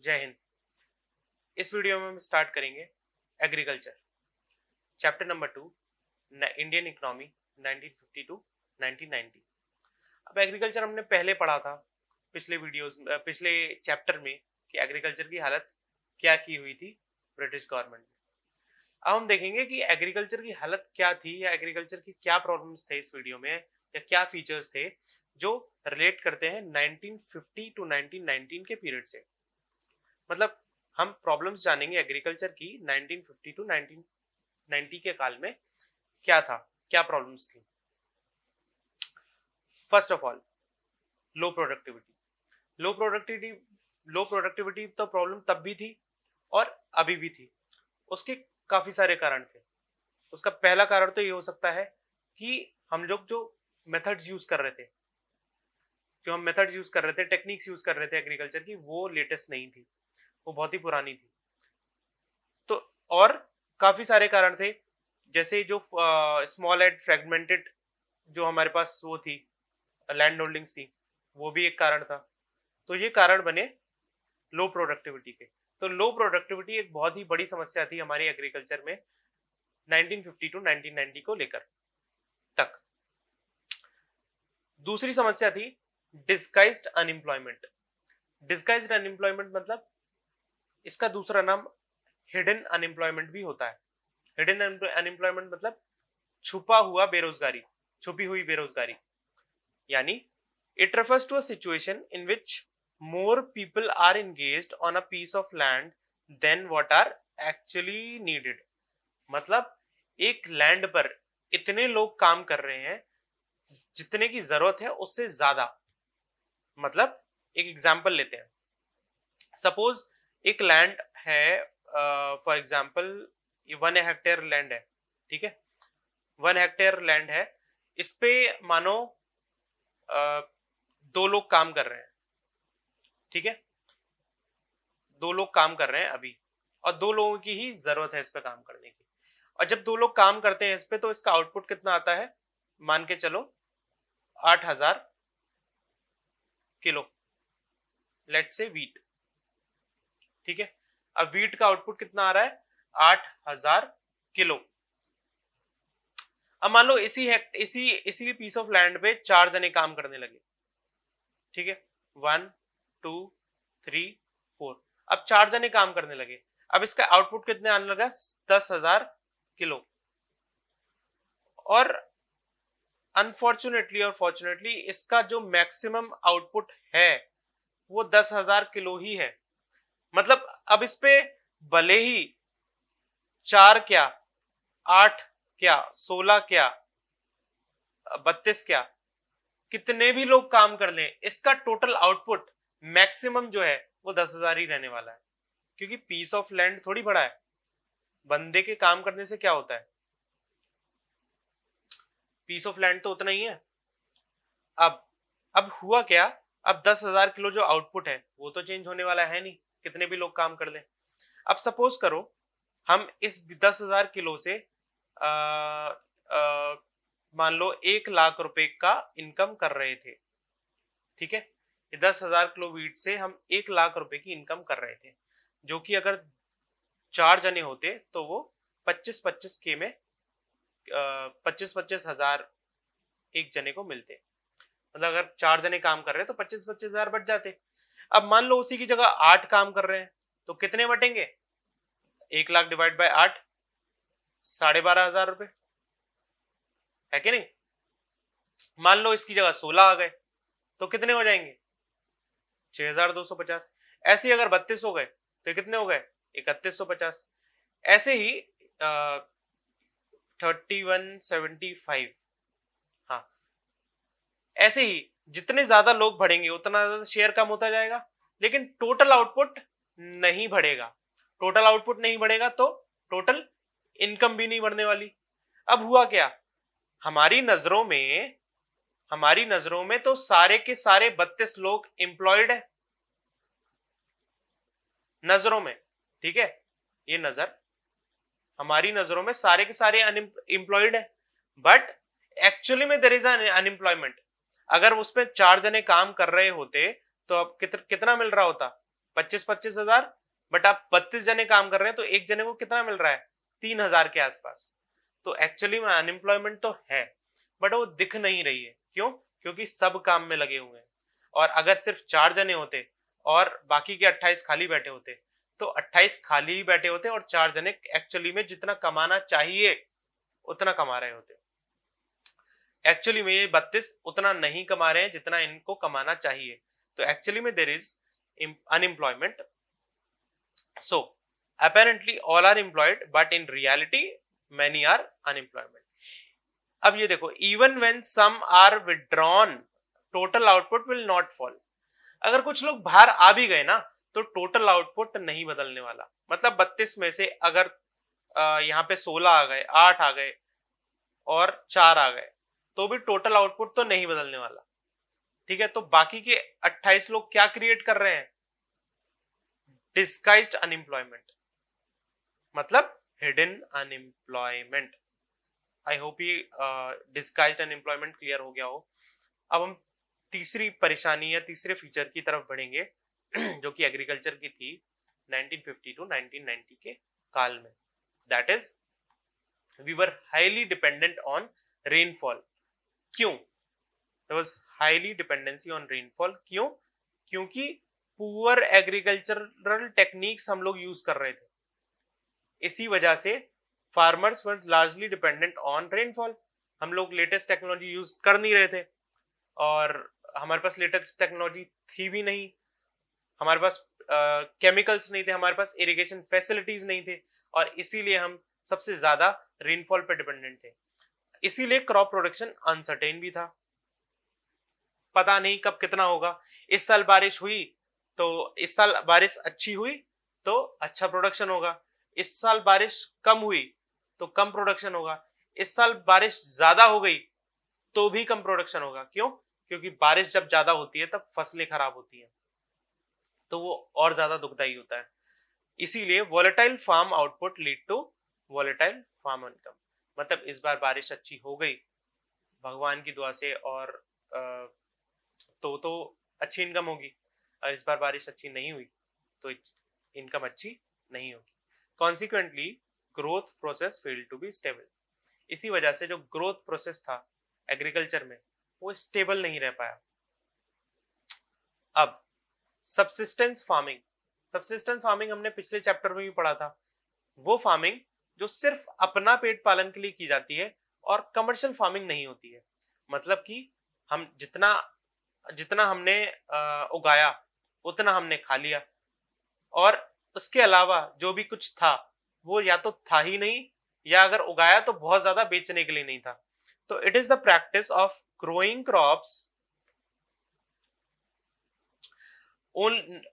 जय हिंद। इस वीडियो में हम स्टार्ट करेंगे agriculture chapter number 2 Indian economy 1950 to 1990। अब एग्रीकल्चर हमने पहले पढ़ा था पिछले चैप्टर में कि एग्रीकल्चर की हालत क्या की हुई थी ब्रिटिश गवर्नमेंट ने। अब हम देखेंगे कि एग्रीकल्चर की हालत क्या थी या एग्रीकल्चर की क्या प्रॉब्लम्स थे इस वीडियो में या क्या फीचर्स थे जो रिलेट करते हैं 1950 टू 1919 के पीरियड से। मतलब हम प्रॉब्लम्स जानेंगे एग्रीकल्चर की 1950 टू 1990 के काल में क्या था, क्या प्रॉब्लम्स थी। First of all, low productivity. Low productivity तो प्रॉब्लम तब भी थी और अभी भी थी। उसके काफी सारे कारण थे। उसका पहला कारण तो ये हो सकता है कि हम लोग जो मेथड्स यूज कर रहे थे, टेक्निक्स यूज कर रहे थे एग्रीकल्चर की, वो लेटेस्ट नहीं थी, वो बहुत ही पुरानी थी। तो और काफी सारे कारण थे, जैसे जो स्मॉल एंड फ्रेगमेंटेड जो हमारे पास वो थी लैंड होल्डिंग्स थी, वो भी एक कारण था। तो ये कारण बने लो प्रोडक्टिविटी के। तो लो प्रोडक्टिविटी एक बहुत ही बड़ी समस्या थी हमारी एग्रीकल्चर में 1950 टू 1990 को लेकर तक। दूसरी समस्या थी डिस्गाइज्ड अनएम्प्लॉयमेंट। डिस्गाइज्ड अनएम्प्लॉयमेंट मतलब इसका दूसरा नाम हिडन अनएम्प्लॉयमेंट भी होता है। हिडन अनएम्प्लॉयमेंट मतलब छुपा हुआ बेरोजगारी, छुपी हुई बेरोजगारी। यानी it refers to a situation in which more people are engaged on a piece of land than what are actually needed। मतलब एक लैंड पर इतने लोग काम कर रहे हैं जितने की जरूरत है उससे ज्यादा। मतलब एक एग्जांपल लेते हैं, सपोज एक लैंड है, फॉर एग्जांपल 1 हेक्टेयर लैंड है, ठीक है। 1 हेक्टेयर लैंड है, इस पे मानो 2 लोग काम कर रहे हैं, ठीक है। 2 लोग काम कर रहे हैं अभी, और 2 लोगों की ही जरूरत है इस पे काम करने की। और जब 2 लोग काम करते हैं इस पे, तो इसका आउटपुट कितना आता है, मान के चलो 8000 किलो, लेट्स से वीट, ठीक है। अब वीट का आउटपुट कितना आ रहा है, 8000 किलो। अब मान लो इसी पीस ऑफ लैंड पे 4 जने काम करने लगे, ठीक है। 1 2 3 4, अब 4 जने काम करने लगे। अब इसका आउटपुट कितने आने लगा, 10,000 किलो। और अनफॉर्चुनेटली और फॉर्चुनेटली इसका जो मैक्सिमम आउटपुट है वो 10,000 किलो ही है। मतलब अब इस पे भले ही 4 क्या, 8 क्या, 16 क्या, 32 क्या, कितने भी लोग काम कर लें, इसका टोटल आउटपुट मैक्सिमम जो है वो 10,000 ही रहने वाला है। क्योंकि पीस ऑफ लैंड थोड़ी बड़ा है, बंदे के काम करने से क्या होता है, पीस ऑफ लैंड तो उतना ही है। अब हुआ क्या, अब 10,000 किलो जो आउटपुट है वो तो चेंज होने वाला है नहीं, कितने भी लोग काम कर लें। अब सपोज करो हम इस 10,000 किलो से मान लो 1,00,000 रुपए का इनकम कर रहे थे, ठीक है। 10,000 किलो वीट से हम 1,00,000 रुपए की इनकम कर रहे थे, जो कि अगर 4 जने होते तो वो 25-25 के में 25-25 हजार एक जने को मिलते। मतलब अगर 4 जने काम कर रहे हैं तो 25-25 हजार बच जाते। अब मान लो उसी की जगह 8 काम कर रहे हैं तो कितने बटेंगे, 1,00,000 डिवाइड बाय 8, 12,500 रुपए, है कि नहीं। मान लो इसकी जगह 16 आ गए तो कितने हो जाएंगे, 6,250। ऐसे ही अगर 32 हो गए तो कितने हो गए, 3,150। ऐसे ही 3175, हाँ। ऐसे ही जितने ज्यादा लोग बढ़ेंगे उतना ज्यादा शेयर कम होता जाएगा, लेकिन टोटल आउटपुट नहीं बढ़ेगा। टोटल आउटपुट नहीं बढ़ेगा तो टोटल इनकम भी नहीं बढ़ने वाली। अब हुआ क्या, हमारी नजरों में तो सारे के सारे 32 लोग एम्प्लॉयड है, नजरों में, ठीक है। ये नजर, हमारी नजरों में सारे के सारे अनएम्प्लॉयड है, बट एक्चुअली में देयर इज अनएम्प्लॉयमेंट। अगर उसमें 4 जने काम कर रहे होते तो अब कितना मिल रहा होता, 25,000 बट आप 32 जने काम कर रहे हैं तो एक जने को कितना मिल रहा है? 3,000 के आसपास। तो एक्चुअली में अनएम्प्लॉयमेंट तो है बट वो दिख नहीं रही है। क्यों? क्योंकि सब काम में लगे हुए हैं। और अगर सिर्फ 4 जने होते और बाकी के 28 खाली बैठे होते तो 28 खाली ही बैठे होते और 4 जने एक्चुअली में जितना कमाना चाहिए उतना कमा रहे होते। एक्चुअली में ये 32 उतना नहीं कमा रहे हैं जितना इनको कमाना चाहिए। तो एक्चुअली में there is unemployment. So apparently all are employed but in reality many are unemployment. अब ये देखो, even when some are withdrawn total output will not fall. अगर कुछ लोग बाहर आ भी गए ना तो टोटल आउटपुट नहीं बदलने वाला। मतलब 32 में से अगर यहाँ पे 16 आ गए, 8 आ गए और 4 आ गए तो भी टोटल आउटपुट तो नहीं बदलने वाला। ठीक है, तो बाकी के 28 लोग क्या क्रिएट कर रहे हैं? डिस्गाइज्ड अनएम्प्लॉयमेंट, मतलब हिडन अनएम्प्लॉयमेंट। आई होप ये डिस्गाइज्ड अनएम्प्लॉयमेंट क्लियर हो गया हो। अब हम तीसरी परेशानी या तीसरे फीचर की तरफ बढ़ेंगे जो कि एग्रीकल्चर की थी 1950 टू 1990 के काल में। That is we were highly dependent on rainfall. क्यों? There was highly dependency on rainfall. क्यों? क्योंकि पुअर एग्रीकल्चरल टेक्निक्स हम लोग यूज कर रहे थे। इसी वजह से farmers were largely dependent on rainfall. हम लोग लेटेस्ट टेक्नोलॉजी यूज कर नहीं रहे थे और हमारे पास लेटेस्ट टेक्नोलॉजी थी भी नहीं, हमारे पास केमिकल्स नहीं थे, हमारे पास इरिगेशन फैसिलिटीज नहीं थे और इसीलिए हम सबसे ज्यादा रेनफॉल पे डिपेंडेंट थे। इसीलिए क्रॉप प्रोडक्शन अनसर्टेन भी था, पता नहीं कब कितना होगा। इस साल बारिश हुई तो इस साल बारिश अच्छी हुई तो अच्छा प्रोडक्शन होगा, इस साल बारिश कम हुई तो कम प्रोडक्शन होगा, इस साल बारिश ज्यादा हो गई तो भी कम प्रोडक्शन होगा। क्यों? क्योंकि बारिश जब ज्यादा होती है तब फसलें खराब होती हैं तो वो और ज्यादा दुखदाई होता है। इसीलिए volatile farm output lead to volatile farm income. मतलब इस बार बारिश अच्छी हो गई भगवान की दुआ से और तो अच्छी इनकम होगी, और इस बार बारिश अच्छी नहीं हुई तो इनकम अच्छी नहीं होगी। Consequently growth process fail to be stable. इसी वजह से जो ग्रोथ प्रोसेस था एग्रीकल्चर में वो स्टेबल नहीं रह पाया। अब सबसिस्टेंस फार्मिंग। सबसिस्टेंस फार्मिंग हमने पिछले चैप्टर में भी पढ़ा था। वो फार्मिंग जो सिर्फ अपना पेट पालन के लिए की जाती है और कमर्शियल फार्मिंग नहीं होती है। मतलब कि हम जितना जितना हमने उगाया उतना हमने खा लिया और उसके अलावा जो भी कुछ था वो या तो था ही नहीं या अगर उगाया तो बहुत ज्यादा बेचने के लिए नहीं था। तो it is the practice of growing crops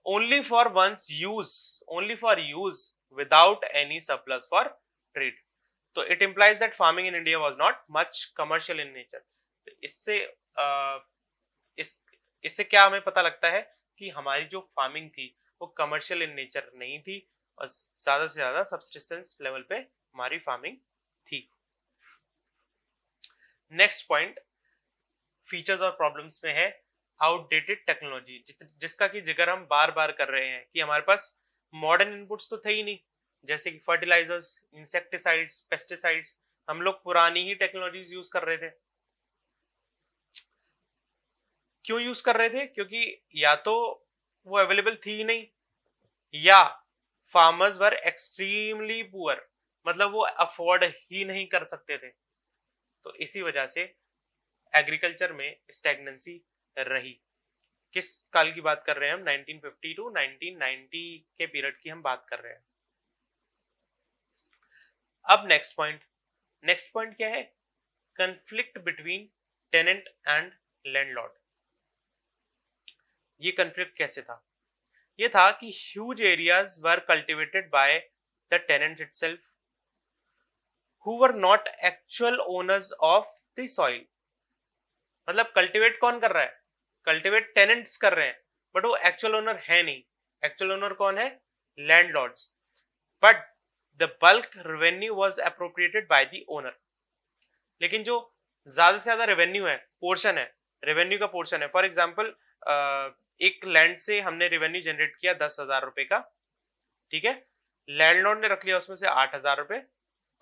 only for one's use, only for use without any surplus for trade. तो it implies that farming in India was not much commercial in nature. इससे क्या हमें पता लगता है कि हमारी जो फार्मिंग थी वो कमर्शियल इन नेचर नहीं थी और ज्यादा से ज्यादा सब्सिस्टेंस लेवल पे हमारी फार्मिंग थी। नेक्स्ट पॉइंट फीचर्स और प्रॉब्लम्स में है आउटडेटेड टेक्नोलॉजी, जिसका कि जिक्र हम बार बार कर रहे हैं कि हमारे पास मॉडर्न इनपुट्स तो थे ही नहीं, जैसे कि फर्टिलाइजर्स, इंसेक्टिसाइड्स, पेस्टिसाइड्स। हम लोग पुरानी ही टेक्नोलॉजीज यूज कर रहे थे। क्यों यूज कर रहे थे? क्योंकि या तो वो अवेलेबल थी ही नहीं या फार्मर्स वर एक्सट्रीमली पुअर, मतलब वो अफोर्ड ही नहीं कर सकते थे। तो इसी वजह से एग्रीकल्चर में स्टैग्नेंसी रही। किस काल की बात कर रहे हैं हम? 1950 टू 1990 के पीरियड की हम बात कर रहे हैं। अब नेक्स्ट पॉइंट क्या है? Conflict between tenant and landlord. ये कंफ्लिक्ट कैसे था? ये था कि huge areas were cultivated by the tenant itself who were not actual owners of the soil. मतलब कल्टिवेट कौन कर रहा है? कल्टिवेट टेनेंट्स कर रहे हैं बट वो एक्चुअल ओनर है नहीं। एक्चुअल ओनर कौन है? Landlords. But the bulk revenue was appropriated by the owner. लेकिन जो ज्यादा से ज्यादा रेवेन्यू है, पोर्शन है, रेवेन्यू का पोर्शन है, फॉर एग्जांपल एक लैंड से हमने रेवेन्यू जनरेट किया 10,000 रुपए का, ठीक है। लैंडलॉर्ड ने रख लिया उसमें से 8,000 रुपए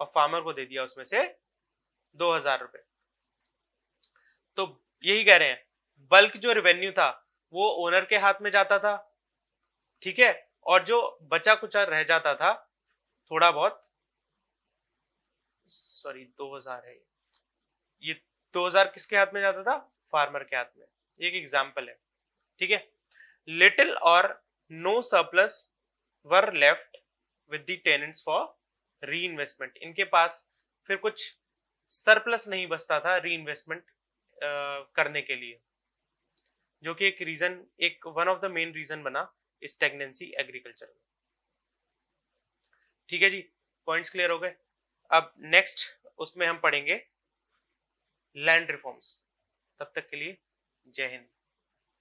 और फार्मर को दे दिया उसमें से 2,000 रुपए। तो यही कह रहे हैं, बल्क जो रेवेन्यू था वो ओनर के हाथ में जाता था, ठीक है, और जो बचा कुचा रह जाता था थोड़ा बहुत, सॉरी 2,000 है ये, 2,000 किसके हाथ में जाता था? फार्मर के हाथ में। एक एग्जाम्पल है, ठीक है। लिटिल और no surplus were left with the tenants for reinvestment. इनके पास फिर कुछ सरप्लस नहीं बचता था री इन्वेस्टमेंट करने के लिए, जो कि एक रीजन, एक one of the main reason बना स्टैग्नेंसी एग्रीकल्चर में। ठीक है जी, पॉइंट्स क्लियर हो गए। अब नेक्स्ट उसमें हम पढ़ेंगे लैंड रिफॉर्म्स। तब तक के लिए जय हिंद।